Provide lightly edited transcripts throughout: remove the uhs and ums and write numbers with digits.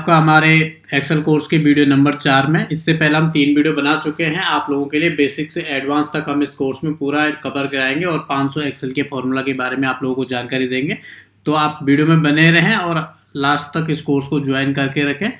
आपका हमारे Excel course के वीडियो नंबर 4 में। इससे पहले हम 3 वीडियो बना चुके हैं आप लोगों के लिए। बेसिक से एडवांस तक हम इस कोर्स में पूरा कवर कराएंगे और 500 एक्सेल के फॉर्मूला के बारे में आप लोगों को जानकारी देंगे। तो आप वीडियो में बने रहें और लास्ट तक इस कोर्स को ज्वाइन करके रखें।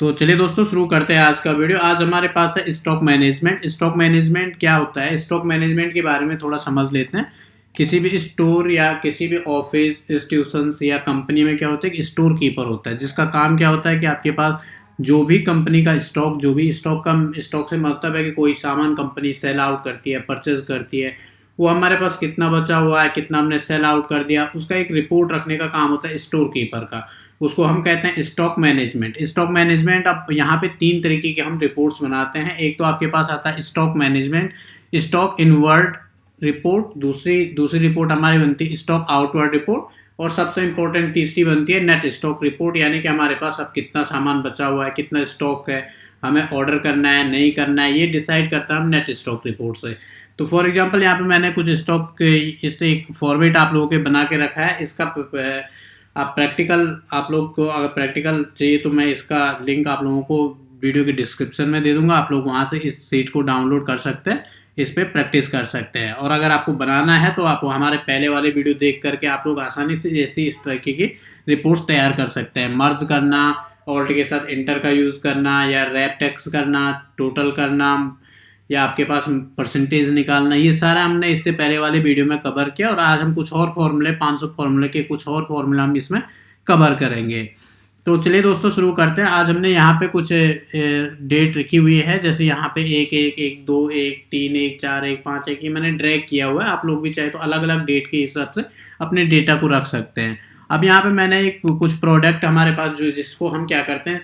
तो चलिए दोस्तों, शुरू करते हैं आज का वीडियो। आज हमारे पास है स्टॉक मैनेजमेंट। स्टॉक मैनेजमेंट क्या होता है, स्टॉक मैनेजमेंट के बारे में थोड़ा समझ लेते हैं। किसी भी स्टोर या किसी भी ऑफिस, इंस्टीट्यूशंस या कंपनी में क्या होता है कि स्टोर कीपर होता है, जिसका काम क्या होता है कि आपके पास जो भी कंपनी का स्टॉक, जो भी स्टॉक से मतलब है कि कोई सामान कंपनी सेल आउट करती है, परचेज करती है, वो हमारे पास कितना बचा हुआ है, कितना हमने सेल आउट कर दिया, उसका एक रिपोर्ट रखने का काम होता है स्टोर कीपर का। उसको हम कहते हैं स्टॉक मैनेजमेंट। स्टॉक मैनेजमेंट, अब यहाँ पे 3 तरीके के हम रिपोर्ट्स बनाते हैं। एक तो आपके पास आता है stock management, stock inward report. दूसरी रिपोर्ट हमारी बनती है स्टॉक आउटवर्ड रिपोर्ट, और सबसे इंपॉर्टेंट तीसरी बनती है नेट स्टॉक रिपोर्ट, यानी कि हमारे पास अब कितना सामान बचा हुआ है, कितना स्टॉक है, हमें ऑर्डर करना है नहीं करना है, ये डिसाइड करता है हम नेट स्टॉक रिपोर्ट से। तो फॉर एग्जांपल यहाँ पे मैंने कुछ स्टॉक इस एक फॉर्मेट आप लोगों के बना के रखा है। इसका आप लोग को अगर प्रैक्टिकल चाहिए तो मैं इसका लिंक आप लोगों को वीडियो के डिस्क्रिप्शन में दे दूंगा। आप लोग वहाँ से इस सीट को डाउनलोड कर सकते हैं, इस पे प्रैक्टिस कर सकते हैं। और अगर आपको बनाना है तो आप हमारे पहले वाले वीडियो देख करके आप लोग आसानी से ऐसी इस तरीके की रिपोर्ट्स तैयार कर सकते हैं। मर्ज करना, ऑल्ट के साथ इंटर का यूज़ करना, या रैप टेक्स्ट करना, टोटल करना, या आपके पास परसेंटेज निकालना, ये सारा हमने इससे पहले वाले वीडियो में कवर किया। और आज हम कुछ और फॉर्मूले, 500 फॉर्मूले के कुछ और फॉर्मूला हम इसमें कवर करेंगे। तो चलिए दोस्तों, शुरू करते हैं। आज हमने यहाँ पे कुछ डेट रखी हुई है, जैसे यहाँ पे 1 1 1 2 1 3 1 4 1 5 1, ये मैंने ड्रैग किया हुआ है। आप लोग भी चाहे तो अलग अलग डेट के हिसाब से अपने डेटा को रख सकते हैं। अब यहाँ पे मैंने कुछ प्रोडक्ट हमारे पास जो जिसको हम क्या करते हैं,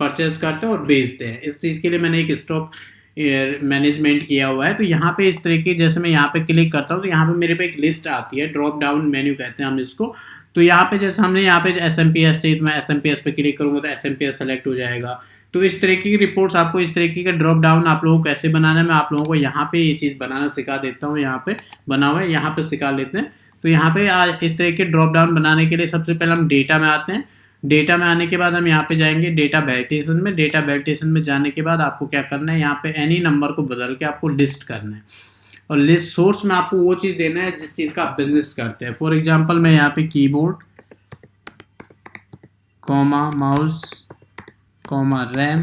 परचेज करते हैं और बेचते हैं, इस चीज़ के लिए मैंने एक स्टॉक मैनेजमेंट किया हुआ है। तो यहाँ पे इस तरीके, जैसे मैं यहाँ पे क्लिक करता हूँ तो यहाँ पे मेरे पे एक लिस्ट आती है, ड्रॉप डाउन मेन्यू कहते हैं हम इसको। तो यहाँ पे जैसे हमने यहाँ पे SMPS चाहिए तो मैं SMPS पे क्लिक करूँगा तो SMPS सेलेक्ट हो जाएगा। तो इस तरीके की रिपोर्ट्स, आपको इस तरीके का ड्रॉप डाउन आप लोगों को कैसे बनाना है, मैं आप लोगों को यहाँ पे ये चीज़ बनाना सिखा देता हूँ। यहाँ पे बना हुआ है, यहाँ पे सिखा लेते हैं। तो यहाँ पे इस तरीके ड्रॉप डाउन बनाने के लिए सबसे पहले हम डेटा में आते हैं। डेटा में आने के बाद हम यहाँ पे जाएंगे डेटा वैलिडेशन में। डेटा वैलिडेशन में जाने के बाद आपको क्या करना है, यहाँ पे एनी नंबर को बदल के आपको लिस्ट करना है, और लिस्ट सोर्स में आपको वो चीज़ देना है जिस चीज़ का आप बिजनेस करते हैं। फॉर एग्जांपल मैं यहाँ पे keyboard, comma mouse, comma RAM,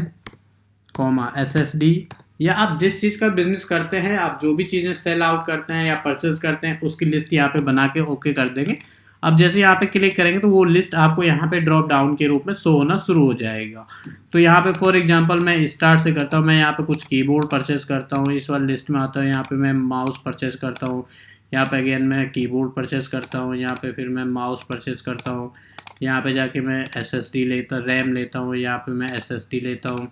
comma SSD, या आप जिस चीज़ का बिजनेस करते हैं, आप जो भी चीज़ें सेल आउट करते हैं या परचेज करते हैं, उसकी लिस्ट यहाँ पे बना के ओके कर देंगे। अब जैसे यहाँ पे क्लिक करेंगे तो वो लिस्ट आपको यहाँ पे ड्रॉप डाउन के रूप में शो होना शुरू हो जाएगा। तो यहाँ पे फॉर एग्जांपल मैं स्टार्ट से करता हूँ। मैं यहाँ पे कुछ कीबोर्ड परचेज करता हूँ, इस वाली लिस्ट में आता हूँ। यहाँ पे मैं माउस परचेज करता हूँ, यहाँ पे अगेन मैं कीबोर्ड परचेज करता हूँ, यहाँ पे फिर मैं माउस परचेज करता हूँ, यहाँ पे जाके मैं SSD लेता, रैम लेता हूँ, यहाँ पे मैं SSD लेता हूँ,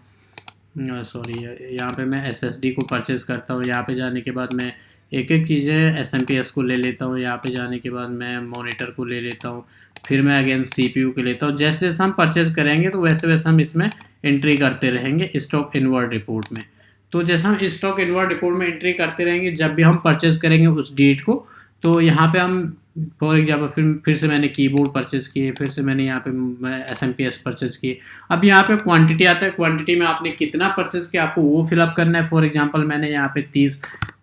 सॉरी यहाँ पे मैं SSD को परचेज़ करता हूँ। यहाँ पे जाने के बाद मैं एक एक चीज़ें SMPS को ले लेता हूँ। यहाँ पे जाने के बाद मैं मॉनिटर को ले लेता हूँ, फिर मैं अगेन CPU को लेता हूँ। जैसे जैसे हम परचेज़ करेंगे तो वैसे वैसे हम इसमें एंट्री करते रहेंगे स्टॉक इनवर्ड रिपोर्ट में। तो जैसे हम स्टॉक इनवर्ड रिपोर्ट में एंट्री करते रहेंगे, जब भी हम परचेज़ करेंगे उस डेट को, तो यहाँ पे हम फॉर एग्जाम्पल फिर से मैंने कीबोर्ड परचेज़ किए, फिर से मैंने यहाँ पे मैं SMPS परचेज़ किए। अब यहाँ पे क्वांटिटी आता है, क्वांटिटी में आपने कितना परचेज़ किया आपको वो फिलअप करना है। फॉर एग्जांपल मैंने यहाँ पे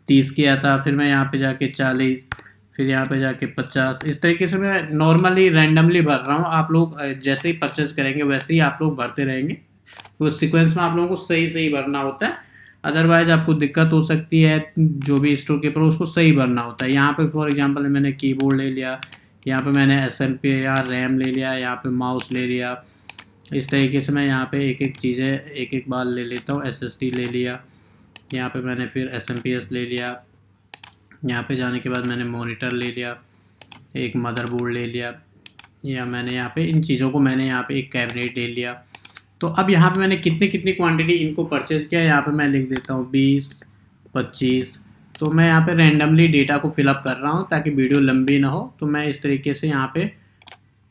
30 किया था, फिर मैं यहाँ पे जाके 40, फिर यहाँ पे जाके 50, इस तरीके से मैं नॉर्मली रैंडमली भर रहा हूँ। आप लोग जैसे ही परचेज़ करेंगे वैसे ही आप लोग भरते रहेंगे। तो सीक्वेंस में आप लोगों को सही सही भरना होता है, अदरवाइज आपको दिक्कत हो सकती है। जो भी स्टोर कीपर उसको सही भरना होता है। यहाँ पे फॉर एग्जांपल मैंने कीबोर्ड ले लिया, यहाँ पे मैंने SMPS या रैम ले लिया, यहाँ पे माउस ले लिया। इस तरीके से मैं यहाँ पे एक एक चीज़ें एक एक बार ले लेता हूँ। SSD ले लिया, यहाँ पे मैंने फिर SMPS ले लिया, यहाँ पे जाने के बाद मैंने मॉनिटर ले लिया, एक मदरबोर्ड ले लिया, या मैंने यहाँ पे इन चीज़ों को मैंने यहाँ पे एक कैबिनेट ले लिया। तो अब यहाँ पे मैंने कितनी क्वांटिटी इनको परचेज़ किया, यहाँ पे मैं लिख देता हूँ 20 25। तो मैं यहाँ पे रैंडमली डेटा को फिलअप कर रहा हूँ ताकि वीडियो लंबी ना हो। तो मैं इस तरीके से यहाँ पे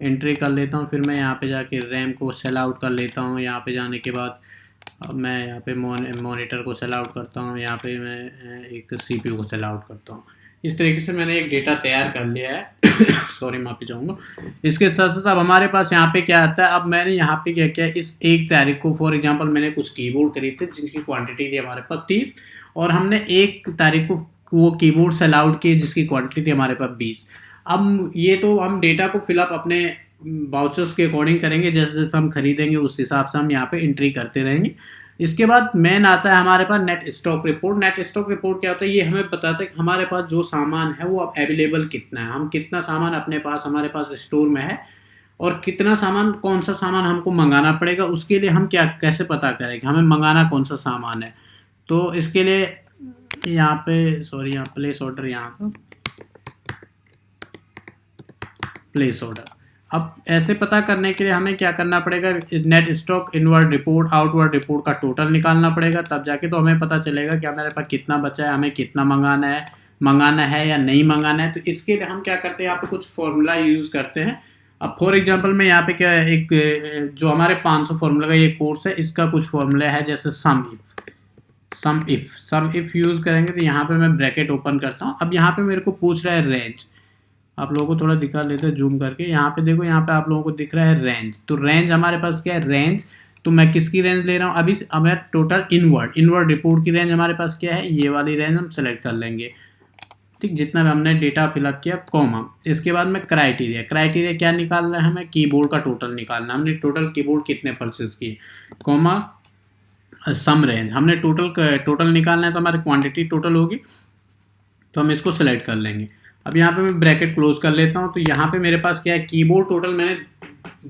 एंट्री कर लेता हूँ। फिर मैं यहाँ पे जाके रैम को सेल आउट कर लेता हूँ। यहाँ पे जाने के बाद अब मैं यहाँ पे मॉनिटर को सेल आउट करता हूँ, यहाँ पे मैं एक CPU को सेल आउट करता हूँ। इस तरीके से मैंने एक डेटा तैयार कर लिया है सॉरी माफी चाहूँगा। इसके साथ साथ अब हमारे पास यहाँ पे क्या आता है, अब मैंने यहाँ पे क्या किया, इस 1 तारीख को फॉर एग्जांपल मैंने कुछ कीबोर्ड खरीदे जिनकी क्वांटिटी थी हमारे पास 30, और हमने 1 तारीख को वो कीबोर्ड सेल आउट किए जिसकी क्वांटिटी थी हमारे पास 20। अब ये तो हम डेटा को फिलअप अपने वाउचर्स के अकॉर्डिंग करेंगे, जैसे जैसे हम खरीदेंगे उस हिसाब से हम यहाँ पे एंट्री करते रहेंगे। इसके बाद मेन आता है हमारे पास net stock report. Net stock report क्या होता है, ये हमें बताता है कि हमारे पास जो सामान है वो अब अवेलेबल कितना है, हम कितना सामान अपने पास हमारे पास स्टोर में है, और कितना सामान, कौन सा सामान हमको मंगाना पड़ेगा। उसके लिए हम क्या कैसे पता करेंगे हमें मंगाना कौन सा सामान है। तो इसके लिए यहाँ पे सॉरी यहाँ प्लेस ऑर्डर, यहाँ पर प्लेस ऑर्डर। अब ऐसे पता करने के लिए हमें क्या करना पड़ेगा, net stock inward report outward report का टोटल निकालना पड़ेगा, तब जाके तो हमें पता चलेगा कि हमारे पास कितना बचा है, हमें कितना मंगाना है या नहीं मंगाना है। तो इसके लिए हम क्या करते हैं, यहाँ पे कुछ फॉर्मूला यूज़ करते हैं। अब फॉर एग्जांपल में यहाँ पे क्या है, एक जो हमारे 500 फॉर्मूला का ये कोर्स है, इसका कुछ फॉर्मूला है, जैसे सम इफ यूज़ करेंगे तो यहाँ पे मैं ब्रैकेट ओपन करता हूँ। अब यहाँ पे मेरे को पूछ रहा है रेंज, आप लोगों को थोड़ा दिखा लेते हैं जूम करके। यहाँ पे देखो, यहाँ पे आप लोगों को दिख रहा है रेंज। तो रेंज हमारे पास क्या है, रेंज। तो मैं किसकी रेंज ले रहा हूँ अभी, हमें टोटल इनवर्ड रिपोर्ट की रेंज हमारे पास क्या है, ये वाली रेंज हम सेलेक्ट कर लेंगे, ठीक, जितना भी हमने डेटा फिलअप किया, कॉमा। इसके बाद में क्राइटेरिया क्या निकालना है, हमें कीबोर्ड का टोटल निकालना है, हमने टोटल कीबोर्ड कितने परचेज किए, कॉमा सम रेंज। हमने टोटल निकालना है, तो हमारी क्वांटिटी टोटल होगी, तो हम इसको सेलेक्ट कर लेंगे। अब यहाँ पे मैं ब्रैकेट क्लोज कर लेता हूँ। तो यहाँ पे मेरे पास क्या है, कीबोर्ड टोटल मैंने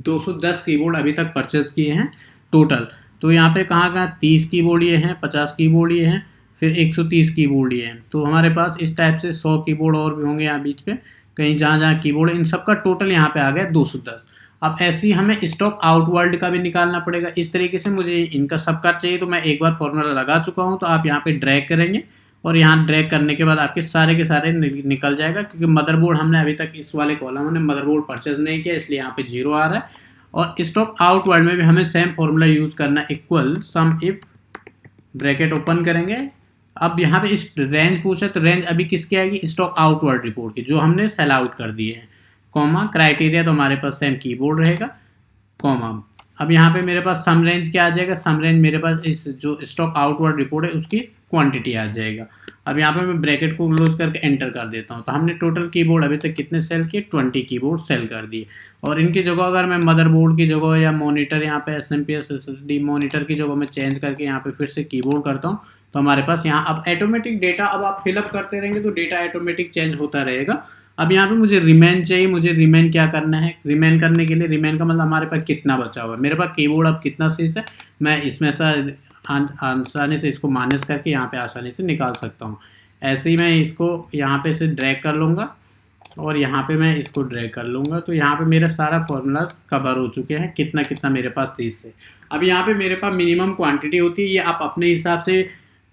210 कीबोर्ड अभी तक परचेज किए हैं टोटल। तो यहाँ पे कहाँ 30 कीबोर्ड ये हैं, 50 कीबोर्ड ये हैं, फिर 130 कीबोर्ड ये हैं। तो हमारे पास इस टाइप से 100 कीबोर्ड और भी होंगे यहाँ बीच पे, कहीं जहाँ जहाँ कीबोर्ड है, इन सब का टोटल यहाँ पे आ गया 210। अब ऐसे ही हमें स्टॉक आउटवर्ड का भी निकालना पड़ेगा। इस तरीके से मुझे इनका सबका चाहिए, तो मैं एक बार फॉर्मूला लगा चुका हूँ। तो आप यहाँ पे ड्रैग करेंगे और यहाँ ड्रैग करने के बाद आपके सारे के सारे निकल जाएगा, क्योंकि मदरबोर्ड हमने अभी तक इस वाले कॉलम में मदरबोर्ड परचेज नहीं किया, इसलिए यहाँ पे 0 आ रहा है। और स्टॉक आउटवर्ड में भी हमें सेम फॉर्मूला यूज करना, equal some if, bracket open करेंगे। अब यहाँ पे इस रेंज पूछे, तो रेंज अभी किसकी आएगी, स्टॉक आउटवर्ड रिपोर्ट की, जो हमने सेल आउट कर दिए हैं, कॉमा। क्राइटेरिया तो हमारे पास सेम कीबोर्ड रहेगा, कॉमा। अब यहाँ पे मेरे पास सम रेंज क्या आ जाएगा, सम रेंज मेरे पास इस जो स्टॉक आउटवर्ड रिपोर्ट है उसकी क्वांटिटी आ जाएगा। अब यहाँ पे मैं ब्रैकेट को क्लोज करके एंटर कर देता हूँ। तो हमने टोटल कीबोर्ड अभी तक कितने सेल किए, 20 कीबोर्ड सेल कर दिए। और इनकी जगह अगर मैं मदरबोर्ड की जगह या मॉनिटर, यहाँ पे SMPS SSD मॉनिटर की जगह में चेंज करके यहाँ पे फिर से कीबोर्ड करता हूँ, तो हमारे पास यहाँ अब ऑटोमेटिक डेटा, अब आप फिलअप करते रहेंगे तो डेटा ऑटोमेटिक चेंज होता रहेगा। अब यहाँ पे मुझे रिमेन चाहिए, मुझे रिमेन क्या करना है, रिमेन करने के लिए, रिमेन का मतलब हमारे पास कितना बचा हुआ है। मेरे पास कीबोर्ड अब कितना शेष है, मैं इसमें से आसानी से इसको माइनस करके यहाँ पे आसानी से निकाल सकता हूँ। ऐसे ही मैं इसको यहाँ पे से ड्रैग कर लूँगा और यहाँ पे मैं इसको ड्रैग कर लूँगा। तो यहाँ पे मेरा सारा फॉर्मूलाज कवर हो चुके हैं, कितना कितना मेरे पास शेष है। अब यहाँ पे मेरे पास मिनिमम क्वांटिटी होती है, ये आप अपने हिसाब से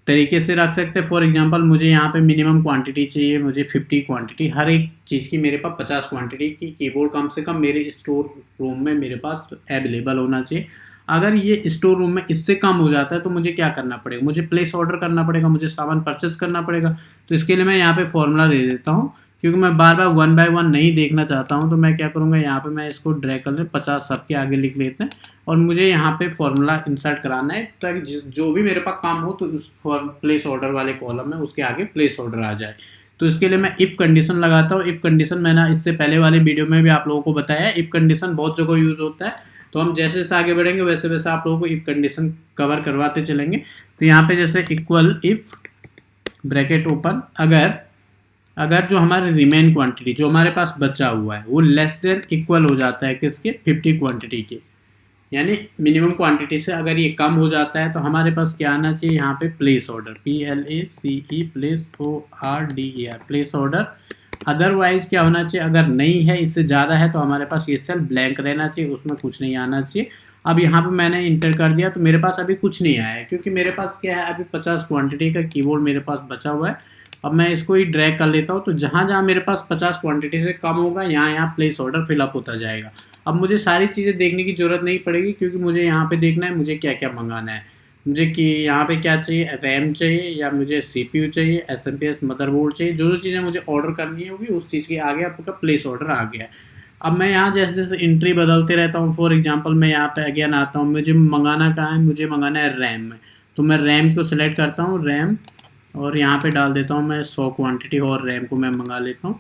तरीके से रख सकते हैं। फॉर एग्जांपल मुझे यहाँ पे मिनिमम क्वांटिटी चाहिए, मुझे 50 क्वांटिटी, हर एक चीज़ की मेरे पास 50 क्वांटिटी की कीबोर्ड कम से कम मेरे स्टोर रूम में मेरे पास अवेलेबल होना चाहिए। अगर ये स्टोर रूम में इससे कम हो जाता है तो मुझे क्या करना पड़ेगा, मुझे प्लेस ऑर्डर करना पड़ेगा, मुझे सामान परचेस करना पड़ेगा। तो इसके लिए मैं यहाँ पे फॉर्मूला दे देता हूँ, क्योंकि मैं बार बार 1 बाय 1 नहीं देखना चाहता हूँ। तो मैं क्या करूँगा, यहाँ पे मैं इसको ड्रैग कर ले, 50 सबके आगे लिख लेते हैं, और मुझे यहाँ पे फॉर्मूला इंसर्ट कराना है ताकि जो भी मेरे पास काम हो तो उस प्लेस ऑर्डर वाले कॉलम में उसके आगे प्लेस ऑर्डर आ जाए। तो इसके लिए मैं इफ़ कंडीशन लगाता हूँ। इफ़ कंडीशन मैंने इससे पहले वाले वीडियो में भी आप लोगों को बताया है, इफ़ कंडीशन बहुत जगह यूज़ होता है। तो हम जैसे जैसे आगे बढ़ेंगे वैसे वैसे आप लोगों को इफ़ कंडीशन कवर करवाते चलेंगे। तो यहाँ पे जैसे इक्वल इफ़, ब्रैकेट ओपन, अगर जो हमारे रिमेन क्वांटिटी जो हमारे पास बचा हुआ है वो लेस देन इक्वल हो जाता है किसके, 50 क्वांटिटी के, यानी मिनिमम क्वांटिटी से अगर ये कम हो जाता है तो हमारे पास क्या आना चाहिए, यहाँ पे place order, PLACE place ORDER, place order. Otherwise क्या होना चाहिए, अगर नहीं है इससे ज़्यादा है तो हमारे पास ये सेल ब्लैंक रहना चाहिए, उसमें कुछ नहीं आना चाहिए। अब यहाँ पे मैंने इंटर कर दिया तो मेरे पास अभी कुछ नहीं आया है, क्योंकि मेरे पास क्या है, अभी 50 क्वांटिटी का कीबोर्ड मेरे पास बचा हुआ है। अब मैं इसको ही ड्रैग कर लेता हूँ, तो जहाँ जहाँ मेरे पास 50 क्वांटिटी से कम होगा यहाँ प्लेस ऑर्डर फिलअप होता जाएगा। अब मुझे सारी चीज़ें देखने की ज़रूरत नहीं पड़ेगी, क्योंकि मुझे यहाँ पे देखना है मुझे क्या क्या मंगाना है। मुझे कि यहाँ पे क्या चाहिए, रैम चाहिए या मुझे CPU चाहिए, SMPS मदरबोर्ड चाहिए, जो जो चीज़ें मुझे ऑर्डर करनी होगी उस चीज़ की आगे आपका प्लेस ऑर्डर आ गया है। अब मैं यहाँ जैसे जैसे एंट्री बदलते रहता हूँ, फॉर एग्जांपल मैं यहाँ पे अगेन आता हूँ, मुझे मंगाना कहाँ है, मुझे मंगाना है रैम में, तो मैं रैम को सिलेक्ट करता हूँ, रैम, और यहाँ पे डाल देता हूँ मैं 100 क्वांटिटी और रैम को मैं मंगा लेता हूँ।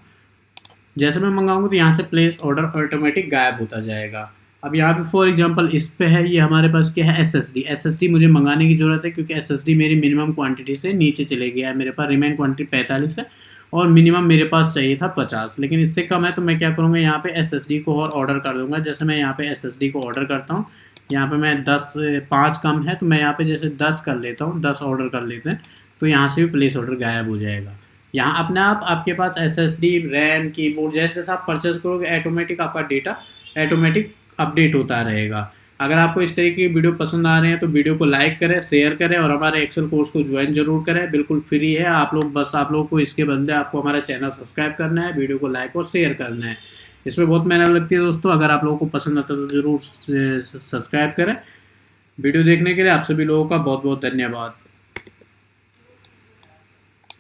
जैसे मैं मंगाऊंगा तो यहाँ से प्लेस ऑर्डर ऑटोमेटिक गायब होता जाएगा। अब यहाँ पे फॉर एग्जांपल इस पे है, ये हमारे पास क्या है, एसएसडी मुझे मंगाने की ज़रूरत है क्योंकि एसएसडी मेरी मिनिमम क्वांटिटी से नीचे चले गया है, मेरे पास रिमेन क्वांटिटी 45 है और मिनिमम मेरे पास चाहिए था 50, लेकिन इससे कम है, तो मैं क्या करूँगा, यहाँ पे एसएसडी को और ऑर्डर कर दूँगा। जैसे मैं यहाँ पे एसएसडी को ऑर्डर करता हूँ, यहाँ पे मैं 5 कम है तो मैं यहाँ पे जैसे 10 कर लेता हूँ, 10 ऑर्डर कर लेते हैं, तो यहाँ से भी प्लेस ऑर्डर गायब हो जाएगा। यहाँ अपने आप आपके पास एसएसडी, रैम, कीबोर्ड जैसे जैसे आप परचेज करोगे ऑटोमेटिक आपका डेटा ऑटोमेटिक अपडेट होता रहेगा। अगर आपको इस तरीके की वीडियो पसंद आ रहे हैं तो वीडियो को लाइक करें, शेयर करें और हमारे एक्सेल कोर्स को ज्वाइन जरूर करें, बिल्कुल फ्री है। आप लोगों को इसके बदले आपको हमारा चैनल सब्सक्राइब करना है, वीडियो को लाइक और शेयर करना है। इसमें बहुत मेहनत लगती है दोस्तों, अगर आप लोगों को पसंद आता है तो ज़रूर सब्सक्राइब करें। वीडियो देखने के लिए आप सभी लोगों का बहुत बहुत धन्यवाद।